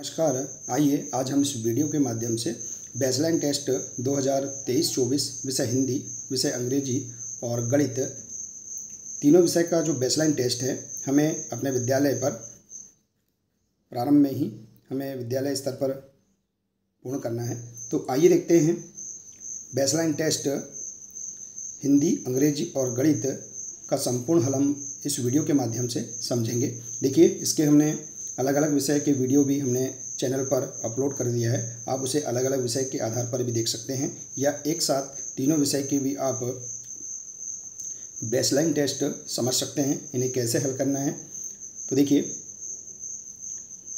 नमस्कार। आइए आज हम इस वीडियो के माध्यम से बेसलाइन टेस्ट 2023-24 विषय हिंदी, विषय अंग्रेजी और गणित तीनों विषय का जो बेसलाइन टेस्ट है हमें अपने विद्यालय पर प्रारंभ में ही हमें विद्यालय स्तर पर पूर्ण करना है। तो आइए देखते हैं बेसलाइन टेस्ट हिंदी, अंग्रेजी और गणित का संपूर्ण हल हम इस वीडियो के माध्यम से समझेंगे। देखिए, इसके हमने अलग अलग विषय के वीडियो भी हमने चैनल पर अपलोड कर दिया है। आप उसे अलग अलग विषय के आधार पर भी देख सकते हैं या एक साथ तीनों विषय के भी आप बेसलाइन टेस्ट समझ सकते हैं, इन्हें कैसे हल करना है। तो देखिए,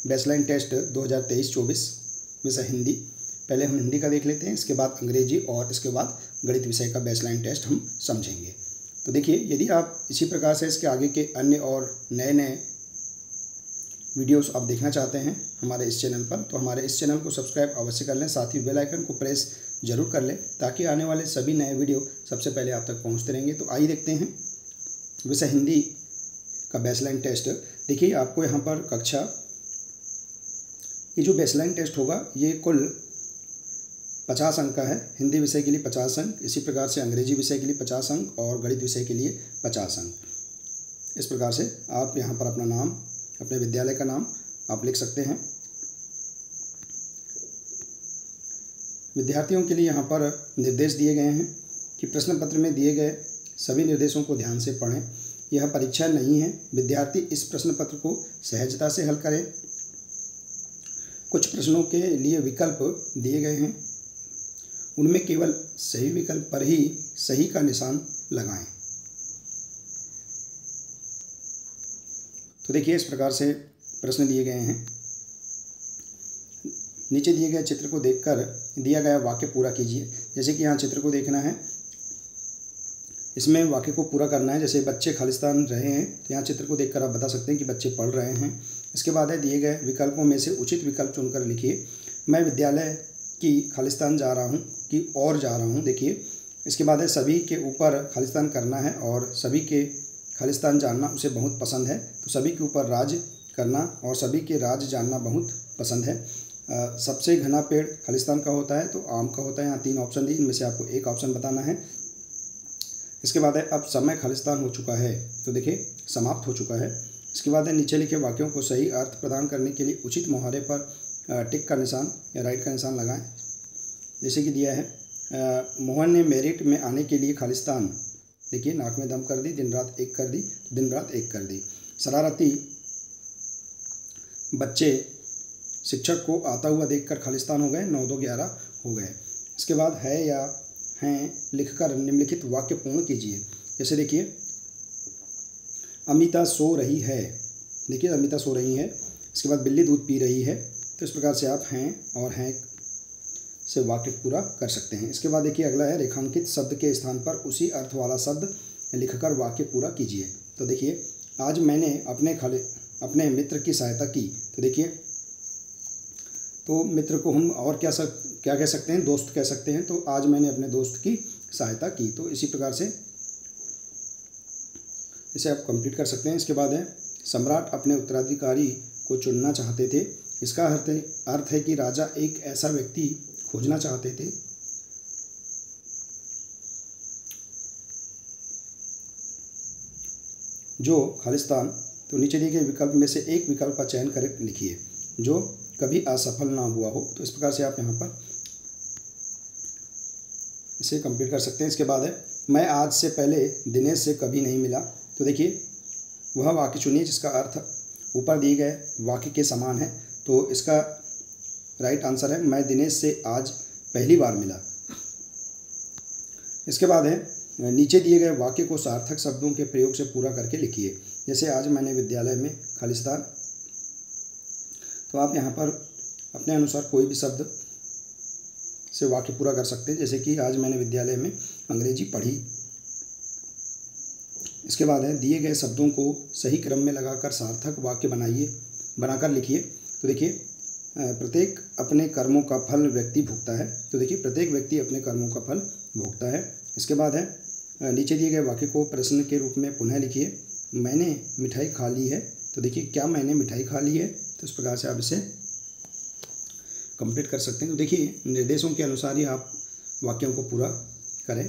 बेसलाइन टेस्ट 2023-24 विषय हिंदी, पहले हम हिंदी का देख लेते हैं, इसके बाद अंग्रेजी और इसके बाद गणित विषय का बेसलाइन टेस्ट हम समझेंगे। तो देखिए, यदि आप इसी प्रकार से इसके आगे के अन्य और नए वीडियोस आप देखना चाहते हैं हमारे इस चैनल पर, तो हमारे इस चैनल को सब्सक्राइब अवश्य कर लें, साथ ही बेल आइकन को प्रेस जरूर कर लें ताकि आने वाले सभी नए वीडियो सबसे पहले आप तक पहुंचते रहेंगे। तो आइए देखते हैं विषय हिंदी का बेसलाइन टेस्ट। देखिए, आपको यहाँ पर कक्षा ये जो बेसलाइन टेस्ट होगा ये कुल 50 अंक का है। हिंदी विषय के लिए 50 अंक, इसी प्रकार से अंग्रेजी विषय के लिए 50 अंक और गणित विषय के लिए 50 अंक। इस प्रकार से आप यहाँ पर अपना नाम, अपने विद्यालय का नाम आप लिख सकते हैं। विद्यार्थियों के लिए यहाँ पर निर्देश दिए गए हैं कि प्रश्न पत्र में दिए गए सभी निर्देशों को ध्यान से पढ़ें। यह परीक्षा नहीं है, विद्यार्थी इस प्रश्न पत्र को सहजता से हल करें। कुछ प्रश्नों के लिए विकल्प दिए गए हैं, उनमें केवल सही विकल्प पर ही सही का निशान लगाएं। तो देखिए, इस प्रकार से प्रश्न दिए गए हैं। नीचे दिए गए चित्र को देखकर दिया गया वाक्य पूरा कीजिए। जैसे कि यहाँ चित्र को देखना है, इसमें वाक्य को पूरा करना है। जैसे बच्चे खालिस्तान रहे हैं, तो यहाँ चित्र को देखकर आप बता सकते हैं कि बच्चे पढ़ रहे हैं। इसके बाद है दिए गए विकल्पों में से उचित विकल्प चुनकर लिखिए। मैं विद्यालय की खालिस्तान जा रहा हूँ कि और जा रहा हूँ। देखिए, इसके बाद है सभी के ऊपर खालिस्तान करना है और सभी के खालिस्तान जानना उसे बहुत पसंद है। तो सभी के ऊपर राज करना और सभी के राज जानना बहुत पसंद है। सबसे घना पेड़ खालिस्तान का होता है, तो आम का होता है। यहाँ 3 ऑप्शन दिए, इनमें से आपको एक ऑप्शन बताना है। इसके बाद है अब समय खालिस्तान हो चुका है, तो देखिए समाप्त हो चुका है। इसके बाद है नीचे लिखे वाक्यों को सही अर्थ प्रदान करने के लिए उचित मुहावरे पर टिक का निशान या राइट का निशान लगाएं। जैसे कि दिया है मोहन ने मेरिट में आने के लिए खालिस्तान, देखिए नाक में दम कर दी, दिन रात एक कर दी, तो दिन रात एक कर दी। शरारती बच्चे शिक्षक को आता हुआ देखकर खालिस्तान हो गए, 9 2 11 हो गए। इसके बाद है या हैं लिखकर निम्नलिखित वाक्य पूर्ण कीजिए। जैसे देखिए, अमिता सो रही है, देखिए अमिता सो रही है। इसके बाद बिल्ली दूध पी रही है। तो इस प्रकार से आप हैं और हैं से वाक्य पूरा कर सकते हैं। इसके बाद देखिए अगला है रेखांकित शब्द के स्थान पर उसी अर्थ वाला शब्द लिखकर वाक्य पूरा कीजिए। तो देखिए, आज मैंने अपने मित्र की सहायता की। तो देखिए, तो मित्र को हम और क्या कह सकते हैं, दोस्त कह सकते हैं। तो आज मैंने अपने दोस्त की सहायता की। तो इसी प्रकार से इसे आप कंप्लीट कर सकते हैं। इसके बाद है सम्राट अपने उत्तराधिकारी को चुनना चाहते थे। इसका अर्थ है कि राजा एक ऐसा व्यक्ति खोजना चाहते थे जो खालिस्तान, तो नीचे दिए गए विकल्प में से एक विकल्प का चयन कर लिखिए जो कभी असफल ना हुआ हो। तो इस प्रकार से आप यहाँ पर इसे कंप्लीट कर सकते हैं। इसके बाद है मैं आज से पहले दिनेश से कभी नहीं मिला। तो देखिए, वह वाक्य चुनिए जिसका अर्थ ऊपर दिए गए वाक्य के समान है। तो इसका राइट आंसर है मैं दिनेश से आज पहली बार मिला। इसके बाद है नीचे दिए गए वाक्य को सार्थक शब्दों के प्रयोग से पूरा करके लिखिए। जैसे आज मैंने विद्यालय में खालिस्तान, तो आप यहाँ पर अपने अनुसार कोई भी शब्द से वाक्य पूरा कर सकते हैं। जैसे कि आज मैंने विद्यालय में अंग्रेजी पढ़ी। इसके बाद है दिए गए शब्दों को सही क्रम में लगाकर सार्थक वाक्य बनाकर लिखिए। तो देखिए, प्रत्येक अपने कर्मों का फल व्यक्ति भोगता है। तो देखिए, प्रत्येक व्यक्ति अपने कर्मों का फल भोगता है। इसके बाद है नीचे दिए गए वाक्य को प्रश्न के रूप में पुनः लिखिए। मैंने मिठाई खा ली है। तो देखिए, क्या मैंने मिठाई खा ली है। तो इस प्रकार से आप इसे कंप्लीट कर सकते हैं। तो देखिए, निर्देशों के अनुसार ही आप वाक्यों को पूरा करें।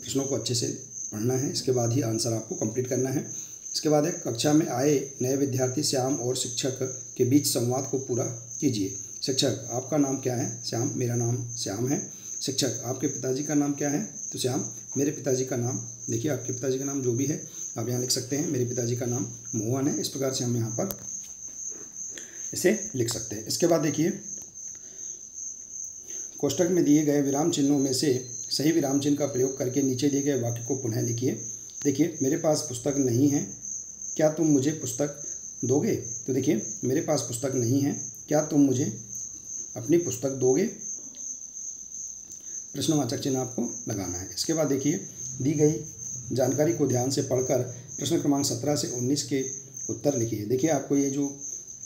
प्रश्नों को अच्छे से पढ़ना है, इसके बाद ही आंसर आपको कंप्लीट करना है। इसके बाद है, कक्षा में आए नए विद्यार्थी श्याम और शिक्षक के बीच संवाद को पूरा कीजिए। शिक्षक, आपका नाम क्या है? श्याम, मेरा नाम श्याम है। शिक्षक, आपके पिताजी का नाम क्या है? तो श्याम, मेरे पिताजी का नाम, देखिए आपके पिताजी का नाम जो भी है आप यहाँ लिख सकते हैं। मेरे पिताजी का नाम मोहन है। इस प्रकार से हम यहाँ पर इसे लिख सकते हैं। इसके बाद देखिए, कोष्ठक में दिए गए विराम चिन्हों में से सही विराम चिन्ह का प्रयोग करके नीचे दिए गए वाक्य को पुनः लिखिए। देखिए, मेरे पास पुस्तक नहीं है, क्या तुम मुझे पुस्तक दोगे? तो देखिए, मेरे पास पुस्तक नहीं है, क्या तुम मुझे अपनी पुस्तक दोगे? प्रश्नवाचक चिन्ह आपको लगाना है। इसके बाद देखिए, दी गई जानकारी को ध्यान से पढ़कर प्रश्न क्रमांक 17 से 19 के उत्तर लिखिए। देखिए, आपको ये जो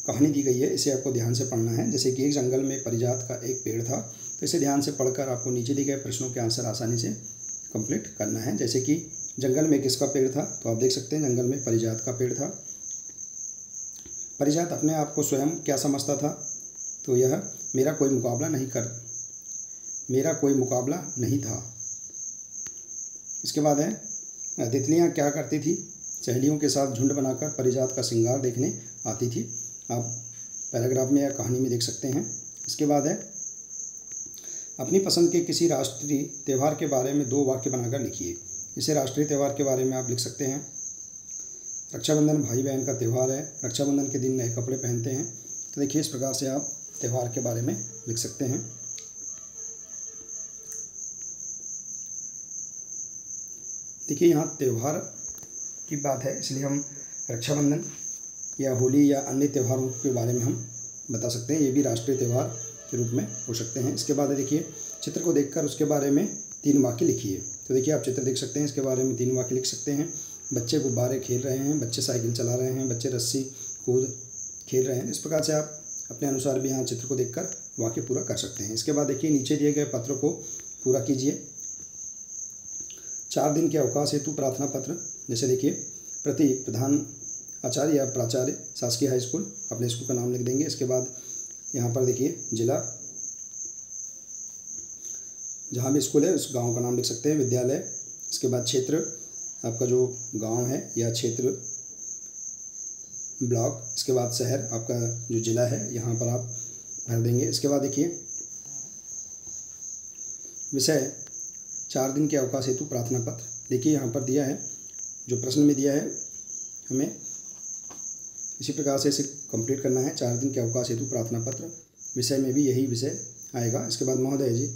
कहानी दी गई है इसे आपको ध्यान से पढ़ना है। जैसे कि एक जंगल में पारिजात का एक पेड़ था, तो इसे ध्यान से पढ़कर आपको नीचे दिए गए प्रश्नों के आंसर आसानी से कंप्लीट करना है। जैसे कि जंगल में किसका पेड़ था? तो आप देख सकते हैं जंगल में पारिजात का पेड़ था। पारिजात अपने आप को स्वयं क्या समझता था? तो यह मेरा कोई मुकाबला नहीं था। इसके बाद है, तितलियां क्या करती थी? सहेलियों के साथ झुंड बनाकर पारिजात का श्रृंगार देखने आती थी। आप पैराग्राफ में या कहानी में देख सकते हैं। इसके बाद है, अपनी पसंद के किसी राष्ट्रीय त्यौहार के बारे में 2 वाक्य बनाकर लिखिए। इसे राष्ट्रीय त्यौहार के बारे में आप लिख सकते हैं। रक्षाबंधन भाई बहन का त्यौहार है, रक्षाबंधन के दिन नए कपड़े पहनते हैं। तो देखिए, इस प्रकार से आप त्यौहार के बारे में लिख सकते हैं। देखिए, यहाँ त्यौहार की बात है, इसलिए हम रक्षाबंधन या होली या अन्य त्योहारों के बारे में हम बता सकते हैं। ये भी राष्ट्रीय त्यौहार के रूप में हो सकते हैं। इसके बाद देखिए, चित्र को देखकर उसके बारे में 3 वाक्य लिखिए। तो देखिए, आप चित्र देख सकते हैं, इसके बारे में 3 वाक्य लिख सकते हैं। बच्चे गुब्बारे खेल रहे हैं, बच्चे साइकिल चला रहे हैं, बच्चे रस्सी कूद खेल रहे हैं। इस प्रकार से आप अपने अनुसार भी यहाँ चित्र को देखकर वाक्य पूरा कर सकते हैं। इसके बाद देखिए, नीचे दिए गए पत्र को पूरा कीजिए। 4 दिन के अवकाश हेतु प्रार्थना पत्र। जैसे देखिए, प्रति प्रधान आचार्य या प्राचार्य शासकीय हाई स्कूल, अपने स्कूल का नाम लिख देंगे। इसके बाद यहाँ पर देखिए, जिला, जहाँ भी स्कूल है उस गांव का नाम लिख सकते हैं। विद्यालय, इसके बाद क्षेत्र, आपका जो गांव है या क्षेत्र, ब्लॉक, इसके बाद शहर, आपका जो जिला है यहाँ पर आप भर देंगे। इसके बाद देखिए, विषय 4 दिन के अवकाश हेतु प्रार्थना पत्र। देखिए, यहाँ पर दिया है, जो प्रश्न में दिया है हमें इसी प्रकार से इसे कंप्लीट करना है। 4 दिन के अवकाश हेतु प्रार्थना पत्र, विषय में भी यही विषय आएगा। इसके बाद, महोदय जी,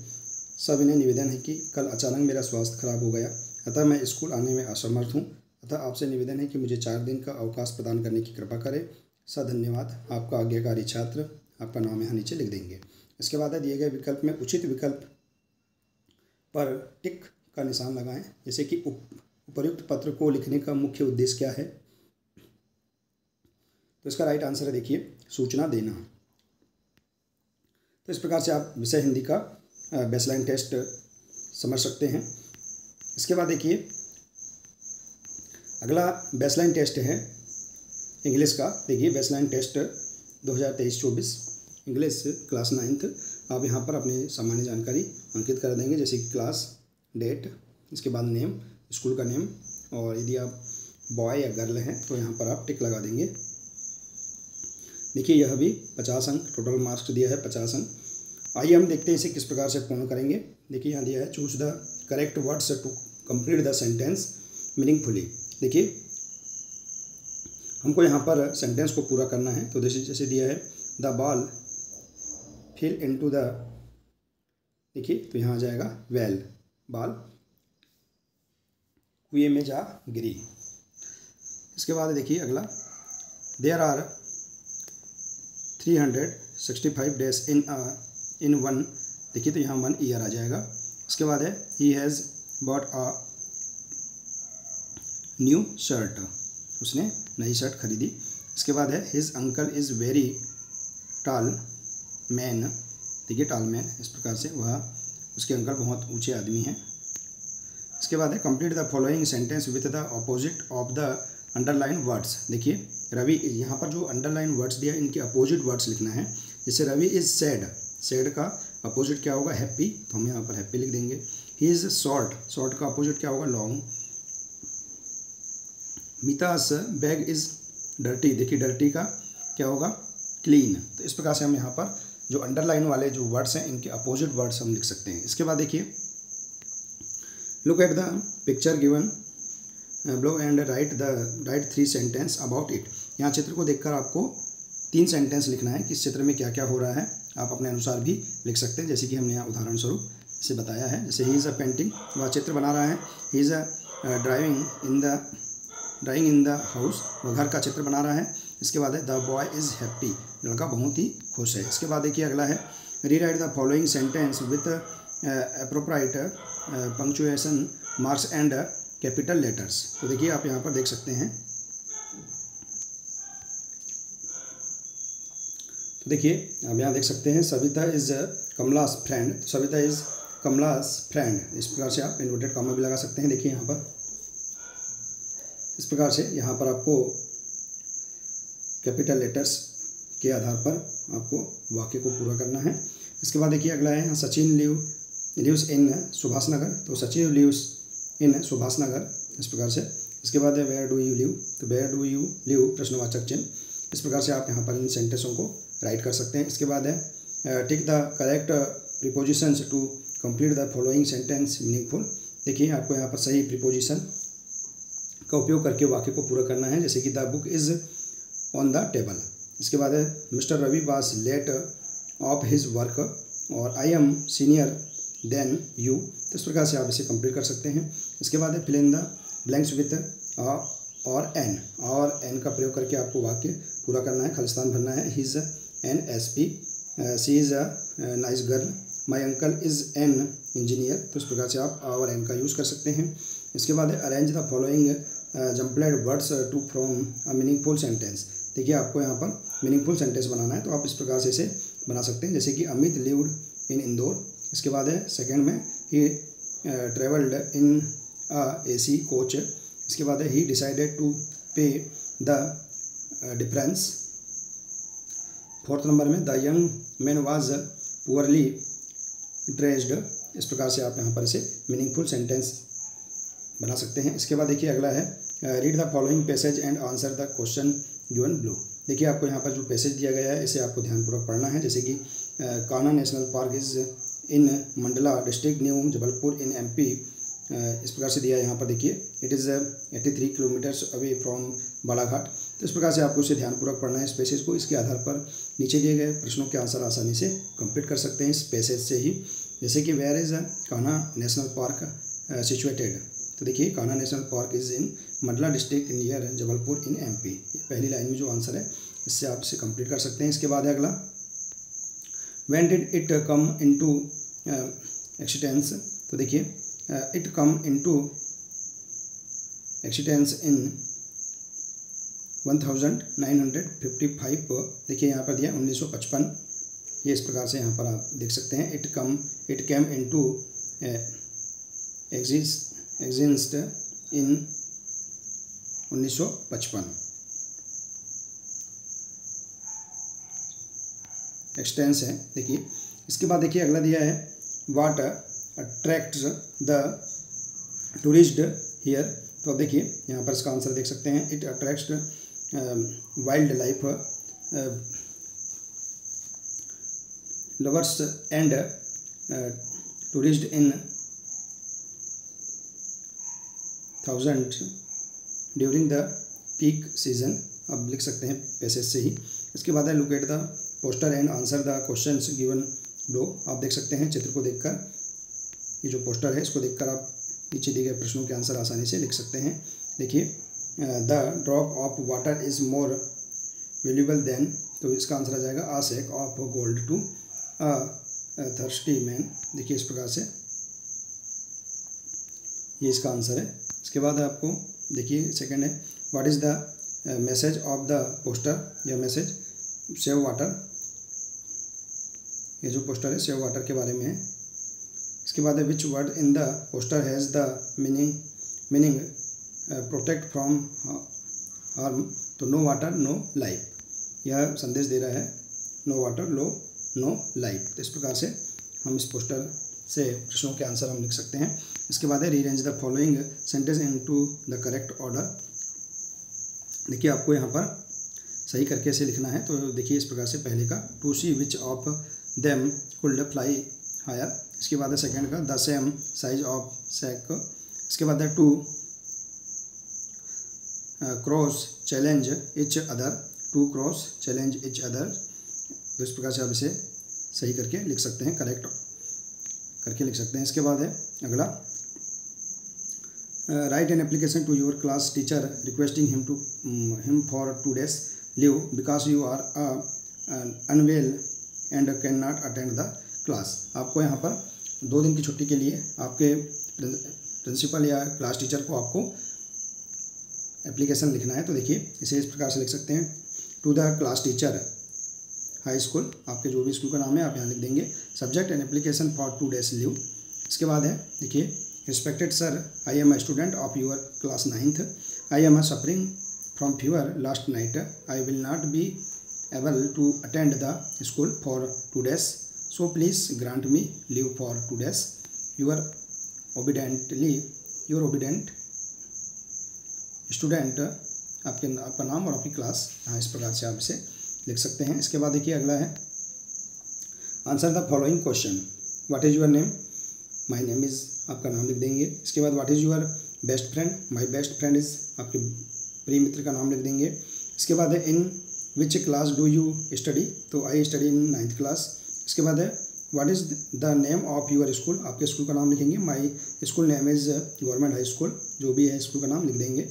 सविनय निवेदन है कि कल अचानक मेरा स्वास्थ्य खराब हो गया, अतः मैं स्कूल आने में असमर्थ हूँ, अतः आपसे निवेदन है कि मुझे 4 दिन का अवकाश प्रदान करने की कृपा करें। धन्यवाद, आपका आज्ञाकारी छात्र। आपका नाम यहाँ नीचे लिख देंगे। इसके बाद दिए गए विकल्प में उचित विकल्प पर टिक का निशान लगाएं। जैसे कि उपर्युक्त पत्र को लिखने का मुख्य उद्देश्य क्या है? तो इसका राइट आंसर है, देखिए, सूचना देना। तो इस प्रकार से आप विषय हिंदी का बेसलाइन टेस्ट समझ सकते हैं। इसके बाद देखिए, अगला बेसलाइन टेस्ट है इंग्लिश का। देखिए, baseline test 2023-24 English class 9th। आप यहाँ पर अपनी सामान्य जानकारी अंकित कर देंगे, जैसे कि क्लास, डेट, इसके बाद नेम, स्कूल का नेम, और यदि आप बॉय या गर्ल हैं तो यहाँ पर आप टिक लगा देंगे। देखिए, यह भी 50 अंक, टोटल मार्क्स दिया है 50 अंक। आइए हम देखते हैं इसे किस प्रकार से पूर्ण करेंगे। देखिए, यहाँ दिया है, choose the correct words to complete the sentence meaningfully. देखिए, हमको यहाँ पर सेंटेंस को पूरा करना है। तो जैसे दिया है, the ball fill into the, देखिए, तो यहाँ आ जाएगा वेल, बॉल कुएं में जा गिरी। इसके बाद देखिए अगला, there are 365 days in one. देखिए, तो यहाँ 1 ईयर आ जाएगा। इसके बाद है, he has bought a new shirt, उसने नई शर्ट खरीदी। इसके बाद है, his uncle is very tall man. देखिए, टॉल मैन, इस प्रकार से वह, उसके अंकल बहुत ऊंचे आदमी हैं। इसके बाद है, complete the following sentence with the opposite of the underline words. देखिए, रवि, यहाँ पर जो अंडरलाइन वर्ड्स दिया है इनके अपोजिट वर्ड्स लिखना है। जैसे रवि इज़ सैड, सैड का अपोजिट क्या होगा, हैप्पी, तो हम यहाँ पर हैप्पी लिख देंगे। ही इज़ शॉर्ट, शॉर्ट का अपोजिट क्या होगा, लॉन्ग। मीता's बैग इज़ डर्टी, देखिए डर्टी का क्या होगा, क्लीन। तो इस प्रकार से हम यहाँ पर जो अंडरलाइन वाले जो वर्ड्स हैं इनके अपोजिट वर्ड्स हम लिख सकते हैं। इसके बाद देखिए, look at the picture given below and right 3 sentence about it. यहाँ चित्र को देखकर आपको 3 सेंटेंस लिखना है कि इस चित्र में क्या क्या हो रहा है। आप अपने अनुसार भी लिख सकते हैं, जैसे कि हमने यहाँ उदाहरण स्वरूप इसे बताया है। जैसे ही इज़ अ पेंटिंग, वह चित्र बना रहा है। He is a drawing in the house, वह घर का चित्र बना रहा है। इसके बाद है द बॉय इज़ हैप्पी, लड़का बहुत ही खुश है। इसके बाद देखिए अगला है rewrite the following sentence with appropriate punctuation marks and capital letters. तो देखिए आप यहाँ पर देख सकते हैं, तो देखिए आप यहाँ देख सकते हैं सविता इज़ कमलास फ्रेंड, तो सविता इज़ कमलास फ्रेंड। इस प्रकार से आप इन्वर्टेड कॉमा भी लगा सकते हैं। देखिए यहाँ पर इस प्रकार से यहाँ पर आपको कैपिटल लेटर्स के आधार पर आपको वाक्य को पूरा करना है। इसके बाद देखिए अगला है सचिन लिव्स इन सुभाष नगर, तो सचिन लिव्स इन सुभाष नगर, इस प्रकार से। इसके बाद है वेयर डू यू लिव, तो वेयर डू यू लिव प्रश्नवाचक चिन्ह। इस प्रकार से आप यहाँ पर इन सेंटेंसों को राइट कर सकते हैं। इसके बाद है tick the correct prepositions to complete the following sentence meaningful. देखिए आपको यहाँ पर सही प्रीपोजिशन का उपयोग करके वाक्य को पूरा करना है, जैसे कि the book is on the table. इसके बाद है mister Ravi was late of his work और I am senior than you, तो इस प्रकार से आप इसे कंप्लीट कर सकते हैं। इसके बाद है fill in the blanks with और एन का प्रयोग करके आपको वाक्य पूरा करना है, खालिस्तान भरना है। He is an SP, she is a nice girl, my uncle is an engineer, तो इस प्रकार से आप और एन का यूज़ कर सकते हैं। इसके बाद है arrange the following jumbled words to from a meaningful sentence. देखिए आपको यहाँ पर मीनिंगफुल सेंटेंस बनाना है, तो आप इस प्रकार से इसे बना सकते हैं, जैसे कि अमित लिव्ड इन इंदौर। इसके बाद है सेकंड में ही ट्रेवल्ड इन AC कोच। इसके बाद है ही डिसाइडेड टू पे द डिफरेंस। फोर्थ नंबर में the young man was poorly dressed. इस प्रकार से आप यहाँ पर इसे मीनिंगफुल सेंटेंस बना सकते हैं। इसके बाद देखिए अगला है read the following passage and answer the question given blue. देखिए आपको यहाँ पर जो पैसेज दिया गया है इसे आपको ध्यानपूर्वक पढ़ना है, जैसे कि Kanha national park is in Mandla district new Jabalpur in MP। इस प्रकार से दिया है यहाँ पर देखिए it is 83 kilometres away from Balaghat. तो इस प्रकार से आपको इसे ध्यानपूर्वक पढ़ना है इस पैसेज को। इसके आधार पर नीचे दिए गए प्रश्नों के आंसर आसानी से कंप्लीट कर सकते हैं इस पैसेज से ही, जैसे कि where is Kanha national park situated. तो देखिए Kanha national park is in Mandla district near Jabalpur in MP। पहली लाइन में जो आंसर है इससे आप इसे कंप्लीट कर सकते हैं। इसके बाद है अगला when did it come into existence. तो देखिए इट कम इनटू एक्सिस्टेंस इन 1955। देखिए यहाँ पर दिया 1955, ये इस प्रकार से यहाँ पर आप देख सकते हैं it came into exist in 1955। Existence है देखिए। इसके बाद देखिए अगला दिया है what attracts the tourist here. तो अब देखिए यहाँ पर इसका आंसर देख सकते हैं, it attracts wild life lovers and tourist in thousand during the peak season. अब लिख सकते हैं पैसेज से ही। इसके बाद है look at the poster and answer the questions given below. आप देख सकते हैं चित्र को देखकर, ये जो पोस्टर है इसको देखकर आप नीचे दिए गए प्रश्नों के आंसर आसानी से लिख सकते हैं। देखिए the drop of water is more valuable than, तो इसका आंसर आ जाएगा a sack of gold to a thirsty man. देखिए इस प्रकार से ये इसका आंसर है। इसके बाद आपको देखिए सेकंड है what is the message of the poster. यह मैसेज सेव वाटर, ये जो पोस्टर है सेव वाटर के बारे में है। इसके बाद है which word in the poster has the meaning protect from harm. तो नो वाटर नो लाइफ, यह संदेश दे रहा है नो वाटर नो लाइफ। तो इस प्रकार से हम इस पोस्टर से प्रश्नों के आंसर हम लिख सकते हैं। इसके बाद है rearrange the following sentence into the correct order. देखिए आपको यहाँ पर सही करके इसे लिखना है। तो देखिए इस प्रकार से पहले का to see which of them could fly higher. इसके बाद है सेकंड का the same size of sack. इसके बाद है to cross challenge each other, to cross challenge each other. तो इस प्रकार से आप इसे सही करके लिख सकते हैं, करेक्ट करके लिख सकते हैं। इसके बाद है अगला write an application to your class teacher requesting him for 2 days leave because you are unwell and can not attend the class. आपको यहाँ पर 2 दिन की छुट्टी के लिए आपके प्रिंसिपल या क्लास टीचर को आपको एप्लीकेशन लिखना है। तो देखिए इसे इस प्रकार से लिख सकते हैं, to the class teacher high school, आपके जो भी स्कूल का नाम है आप यहाँ लिख देंगे। Subject and application for 2 days leave. इसके बाद है देखिए respected sir, I am a student of your class 9th, I am suffering from fever last night, I will not be able to attend the school for 2 days, so please grant me leave for 2 days, your obedient student, आपका नाम और आपकी class. हाँ, इस प्रकार से आप इसे लिख सकते हैं। इसके बाद देखिए अगला है answer the following question, what is your name, my name is, आपका नाम लिख देंगे। इसके बाद what is your best friend, my best friend is, आपके प्रिय मित्र का नाम लिख देंगे। इसके बाद है in which class do you study, तो I study in 9th class. इसके बाद है what is the name of your school, आपके स्कूल का नाम लिखेंगे, my school name is government high school, जो भी है स्कूल का नाम लिख देंगे।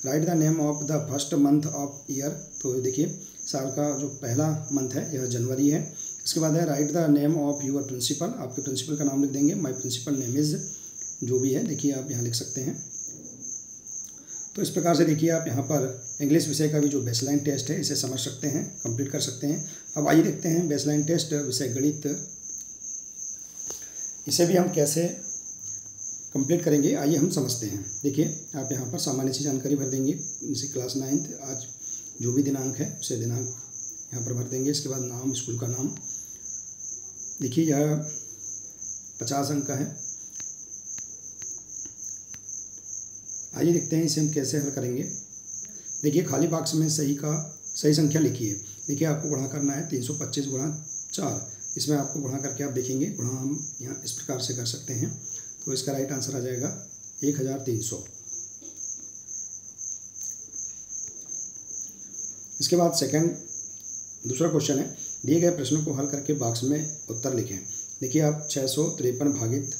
Write the name of the first month of year, तो देखिए साल का जो पहला मंथ है यह जनवरी है। इसके बाद है write the name of your principal, आपके प्रिंसिपल का नाम लिख देंगे, माय प्रिंसिपल नेम इज़, जो भी है देखिए आप यहाँ लिख सकते हैं। तो इस प्रकार से देखिए आप यहाँ पर इंग्लिश विषय का भी जो बेसलाइन टेस्ट है इसे समझ सकते हैं, कंप्लीट कर सकते हैं। अब आइए देखते हैं बेसलाइन टेस्ट विषय गणित, इसे भी हम कैसे कंप्लीट करेंगे आइए हम समझते हैं। देखिए आप यहाँ पर सामान्य सी जानकारी भर देंगे, जैसे क्लास 9th, आज जो भी दिनांक है उसे दिनांक यहाँ पर भर देंगे। इसके बाद नाम, स्कूल का नाम, देखिए यह 50 अंक का है। आइए देखते हैं इसे हम कैसे हल करेंगे। देखिए खाली बॉक्स में सही संख्या लिखिए। देखिए आपको गुणा करना है 325 गुणा 4, इसमें आपको गुणा करके आप देखेंगे, गुणा हम यहाँ इस प्रकार से कर सकते हैं। तो इसका राइट आंसर आ जाएगा 1300। इसके बाद दूसरा क्वेश्चन है, दिए गए प्रश्नों को हल करके बॉक्स में उत्तर लिखें। देखिए आप 653 भागित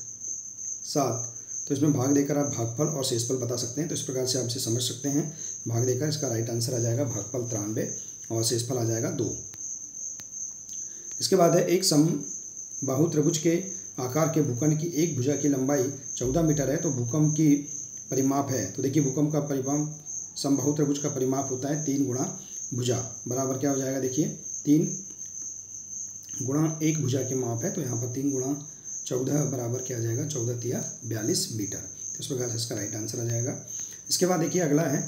7, तो इसमें भाग देकर आप भागफल और शेषफल बता सकते हैं। तो इस प्रकार से आप इसे समझ सकते हैं, भाग देकर इसका राइट आंसर आ जाएगा भागफल 93 और शेषफल आ जाएगा 2। इसके बाद है एक समबाहु त्रिभुज के आकार के भूखंड की एक भुजा की लंबाई 14 मीटर है, तो भूखंड की परिमाप है। तो देखिए भूखंड का परिमाप, समबाहु त्रिभुज का परिमाप होता है 3 गुणा भुजा, बराबर क्या हो जाएगा, देखिए 3 गुणा 1 भुजा के माप है, तो यहाँ पर 3 गुणा 14 बराबर क्या आ जाएगा, 14 तिया 42 मीटर। तो इस प्रकार से इसका राइट आंसर आ जाएगा। इसके बाद देखिए अगला है,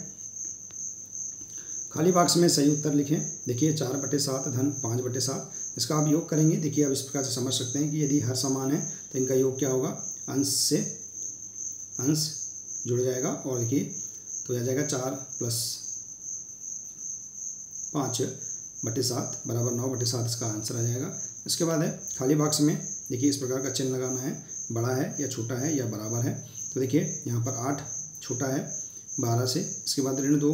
खाली बॉक्स में सही उत्तर लिखें। देखिए 4/7 धन 5/7, इसका आप योग करेंगे। देखिए आप इस प्रकार से समझ सकते हैं कि यदि हर समान है तो इनका योग क्या होगा, अंश से अंश जुड़ जाएगा, और देखिए तो आ जाएगा 4 + 5/7 बराबर 9/7, इसका आंसर आ जाएगा। इसके बाद है खाली बॉक्स में देखिए इस प्रकार का चिन्ह लगाना है, बड़ा है या छोटा है या बराबर है। तो देखिए यहाँ पर 8 छोटा है 12 से, इसके बाद -2,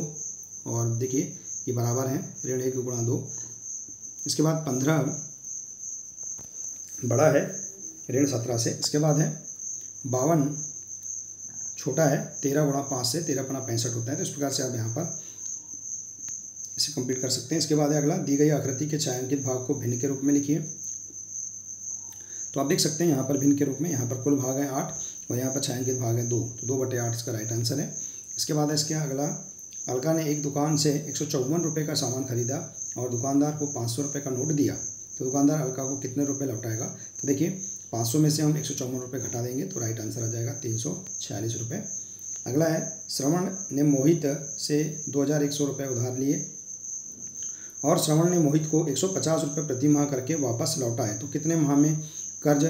और देखिए ये बराबर है -1 गुणा 2। इसके बाद 15 बड़ा है -17 से। इसके बाद है 52 छोटा है 13 गुणा 5 से, 13 × 5 = 65 होता है। तो इस प्रकार से आप यहाँ पर इसे कंप्लीट कर सकते हैं। इसके बाद है अगला, दी गई आकृति के छायांकित भाग को भिन्न के रूप में लिखिए। तो आप देख सकते हैं यहाँ पर भिन्न के रूप में, यहाँ पर कुल भाग है 8 और यहाँ पर छायांकित भाग है 2, तो 2/8 इसका राइट आंसर है। इसके बाद है इसके अगला, अलका ने एक दुकान से 154 रुपये का सामान खरीदा और दुकानदार को 500 रुपये का नोट दिया, तो दुकानदार अलका को कितने रुपये लौटाएगा। तो देखिए 500 में से हम 154 रुपये घटा देंगे, तो राइट आंसर आ जाएगा 346 रुपये। अगला है, श्रवण ने मोहित से 2100 रुपये उधार लिए और श्रवण ने मोहित को 150 रुपये प्रति माह करके वापस लौटा है, तो कितने माह में कर्ज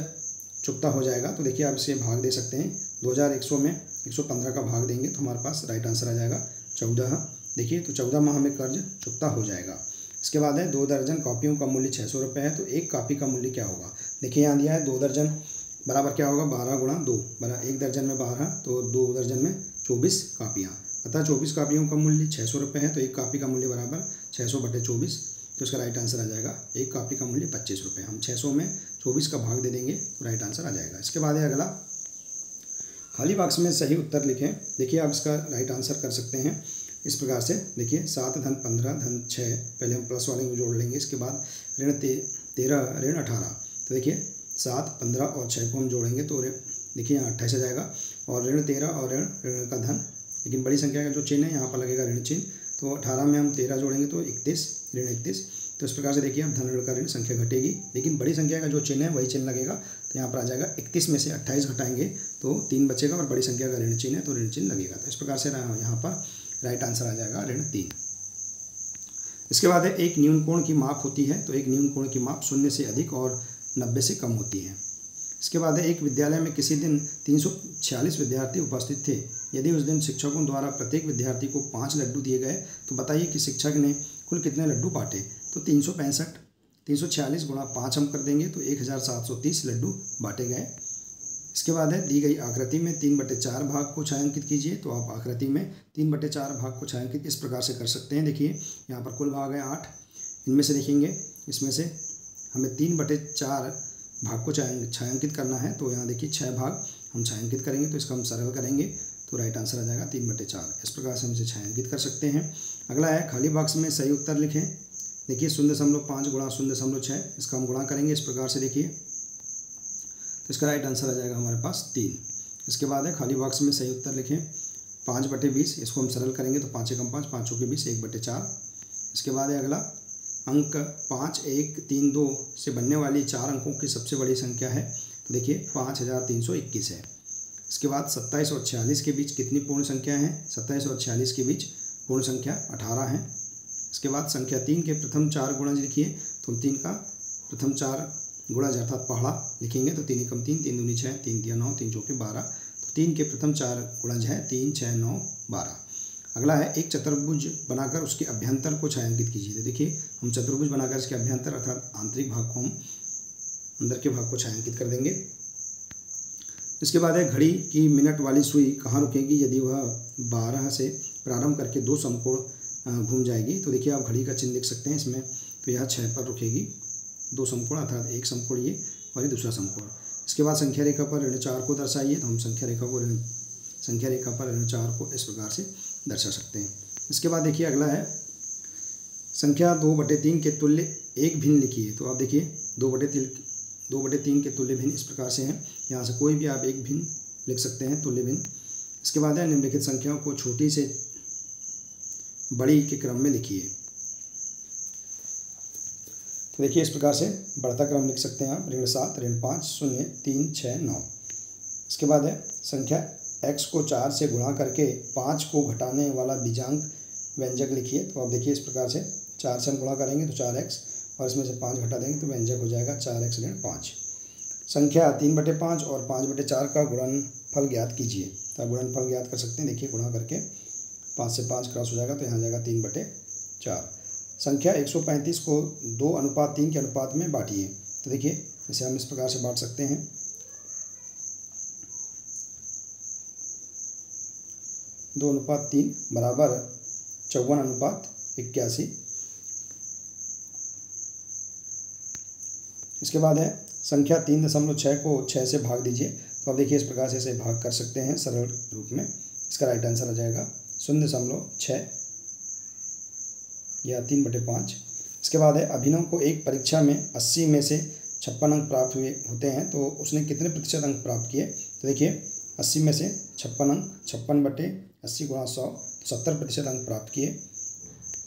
चुकता हो जाएगा? तो देखिए आप इसे भाग दे सकते हैं। 2100 में 115 का भाग देंगे तो हमारे पास राइट आंसर आ जाएगा 14। देखिए तो 14 माह में कर्ज चुकता हो जाएगा। इसके बाद है 2 दर्जन कॉपियों का मूल्य 600 रुपये है, तो एक कॉपी का मूल्य क्या होगा? देखिए यहाँ दिया है 2 दर्जन बराबर क्या होगा? 12 गुणा 2 बराबर 1 दर्जन में 12, तो 2 दर्जन में 24 कापियाँ। अतः 24 कापियों का मूल्य 600 रुपये है, तो एक कापी का मूल्य बराबर 600/24, तो इसका राइट आंसर आ जाएगा एक कापी का मूल्य 25 रुपये। हम 600 में 24 का भाग दे देंगे तो राइट आंसर आ जाएगा। इसके बाद है अगला, खाली बॉक्स में सही उत्तर लिखें। देखिए आप इसका राइट आंसर कर सकते हैं इस प्रकार से। देखिए 7 धन 15 धन 6, पहले हम प्लस वाले को जोड़ लेंगे। इसके बाद ऋण 13 ऋण 18, तो देखिए 7, 15 और 6 को हम जोड़ेंगे तो देखिए यहाँ 28 आ जाएगा। और ऋण 13 और ऋण का धन, लेकिन बड़ी संख्या का जो चिन्ह है यहाँ पर लगेगा ऋण चिन्ह, तो 18 में हम 13 जोड़ेंगे तो 31 ऋण 31। तो इस प्रकार से देखिए अब धन ऋण का ऋण संख्या घटेगी, लेकिन बड़ी संख्या का जो चिन्ह है वही चिन्ह लगेगा। तो यहाँ पर आ जाएगा 31 में से 28 घटाएंगे तो 3 बचेगा, और बड़ी संख्या का ऋण चिन्ह है तो ऋण चिन्ह लगेगा। तो इस प्रकार से यहाँ पर राइट आंसर आ जाएगा ऋण 3। इसके बाद है एक न्यून कोण की माप होती है, तो एक न्यून कोण की माप 0 से अधिक और 90 से कम होती है। इसके बाद है एक विद्यालय में किसी दिन 346 विद्यार्थी उपस्थित थे। यदि उस दिन शिक्षकों द्वारा प्रत्येक विद्यार्थी को 5 लड्डू दिए गए तो बताइए कि शिक्षक ने कुल कितने लड्डू बांटे? तो 365 346 गुणा 5 हम कर देंगे तो 1730 लड्डू बांटे गए। इसके बाद है दी गई आकृति में 3/4 भाग को छायांकित कीजिए। तो आप आकृति में 3/4 भाग को छायांकित इस प्रकार से कर सकते हैं। देखिए यहाँ पर कुल भाग है 8, इनमें से देखेंगे इसमें से हमें 3/4 भाग को छायांकित करना है, तो यहाँ देखिए 6 भाग हम छायांकित करेंगे, तो इसका हम सरल करेंगे तो राइट आंसर आ जाएगा 3/4। इस प्रकार से हम इसे छायांकित कर सकते हैं। अगला है खाली बॉक्स में सही उत्तर लिखें। देखिए 0.5 गुणा 0.6, इसका हम गुणा करेंगे इस प्रकार से। देखिए तो इसका राइट आंसर आ जाएगा हमारे पास 3। इसके बाद है खाली बॉक्स में सही उत्तर लिखें। 5/20, इसको हम सरल करेंगे तो 5 एकम 5, 5 चौके 20, 1/4। इसके बाद है अगला अंक 5, 1, 3, 2 से बनने वाली 4 अंकों की सबसे बड़ी संख्या है, तो देखिए 5321 है। इसके बाद 27 और 46 के बीच कितनी पूर्ण संख्या है? 27 और 46 के बीच पूर्ण संख्या 18 है। इसके बाद संख्या 3 के प्रथम 4 गुणज लिखिए, तो हम 3 का प्रथम 4 गुणज अर्थात पहाड़ा लिखेंगे तो 3 एकम 3, 3 दूनी 6, 3 तिया 9, 3 चौके 12। तो 3 के प्रथम 4 गुणज है 3, 6, 9, 12। अगला है एक चतुर्भुज बनाकर उसके अभ्यंतर को छायांकित कीजिए। तो देखिए हम चतुर्भुज बनाकर इसके अभ्यंतर अर्थात आंतरिक भाग को हम अंदर के भाग को छायांकित कर देंगे। इसके बाद है घड़ी की मिनट वाली सुई कहाँ रुकेगी यदि वह 12 से प्रारंभ करके 2 समकोण घूम जाएगी? तो देखिए आप घड़ी का चिन्ह देख सकते हैं इसमें, तो यह 6 पर रुकेगी। 2 समकोण अर्थात एक समकोण ये और ये दूसरा समकोण। इसके बाद संख्या रेखा पर ऋण 4 को दर्शाइए, तो हम संख्या रेखा पर ऋण 4 को इस प्रकार से दर्शा सकते हैं। इसके बाद देखिए अगला है संख्या 2/3 के तुल्य एक भिन्न लिखिए। तो आप देखिए 2/3 के तुल्य भिन्न इस प्रकार से हैं, यहाँ से कोई भी आप एक भिन्न लिख सकते हैं, तुल्य भिन्न। इसके बाद है निम्नलिखित संख्याओं को छोटी से बड़ी के क्रम में लिखिए। तो देखिए इस प्रकार से बढ़ता क्रम लिख सकते हैं आप, ऋण 7, ऋण 5, 0, 3, 6, 9। इसके बाद है संख्या x को 4 से गुणा करके 5 को घटाने वाला बीजांक व्यंजक लिखिए। तो आप देखिए इस प्रकार से 4 से हम गुणा करेंगे तो 4x और इसमें से 5 घटा देंगे तो व्यंजक हो जाएगा 4x ऋण 5। संख्या 3/5 और 5/4 का गुणनफल ज्ञात कीजिए। तो आप गुणनफल ज्ञात कर सकते हैं। देखिए गुणा करके 5 से 5 क्रॉस हो जाएगा तो यहाँ जाएगा 3/4। संख्या 135 को 2:3 के अनुपात में बांटिए। तो देखिए इसे हम इस प्रकार से बांट सकते हैं। 2:3 बराबर 54:81। इसके बाद है संख्या 3.6 को 6 से भाग दीजिए। तो आप देखिए इस प्रकार से इसे भाग कर सकते हैं सरल रूप में। इसका राइट आंसर आ जाएगा 0.6 या 3/5। इसके बाद है अभिनव को एक परीक्षा में 80 में से 56 अंक प्राप्त हुए होते हैं, तो उसने कितने प्रतिशत अंक प्राप्त किए? तो देखिए 80 में से 56 अंक, 56/80 गुणा 100, तो 70% अंक प्राप्त किए।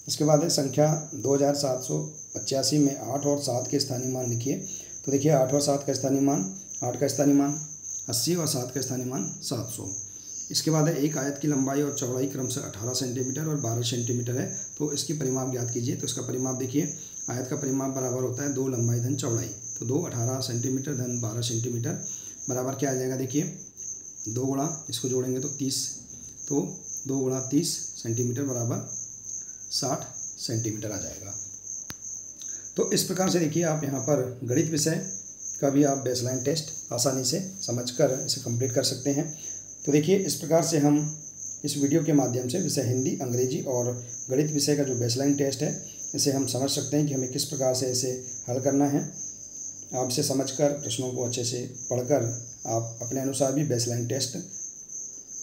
इसके बाद है संख्या 2785 में 8 और 7 के स्थानीय मान लिखिए। तो देखिए 8 और 7 का स्थानीय मान, 8 का स्थानीय मान 80 और 7 का स्थानीय मान 700। इसके बाद है एक आयत की लंबाई और चौड़ाई क्रमशः 18 सेंटीमीटर और 12 सेंटीमीटर है, तो इसकी परिमाप ज्ञात कीजिए। तो इसका परिमाप देखिए, आयत का परिमाप बराबर होता है 2 लंबाई धन चौड़ाई, तो 2 18 सेंटीमीटर धन 12 सेंटीमीटर बराबर क्या आ जाएगा, देखिए 2 गुणा इसको जोड़ेंगे तो 30, तो 2 गुणा 30 सेंटीमीटर बराबर 60 सेंटीमीटर आ जाएगा। तो इस प्रकार से देखिए आप यहाँ पर गणित विषय का भी आप बेसलाइन टेस्ट आसानी से समझकर इसे कंप्लीट कर सकते हैं। तो देखिए इस प्रकार से हम इस वीडियो के माध्यम से विषय हिंदी, अंग्रेजी और गणित विषय का जो बेसलाइन टेस्ट है इसे हम समझ सकते हैं कि हमें किस प्रकार से इसे हल करना है। आप इसे समझकर प्रश्नों को अच्छे से पढ़कर आप अपने अनुसार भी बेसलाइन टेस्ट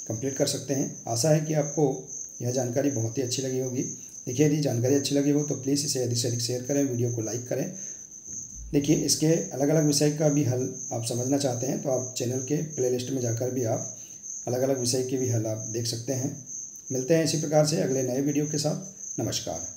कंप्लीट कर सकते हैं। आशा है कि आपको यह जानकारी बहुत ही अच्छी लगी होगी। देखिए यदि जानकारी अच्छी लगी हो तो प्लीज़ इसे अधिक से अधिक शेयर करें, वीडियो को लाइक करें। देखिए इसके अलग अलग विषय का भी हल आप समझना चाहते हैं तो आप चैनल के प्लेलिस्ट में जाकर भी आप अलग अलग विषय के भी हल आप देख सकते हैं। मिलते हैं इसी प्रकार से अगले नए वीडियो के साथ। नमस्कार।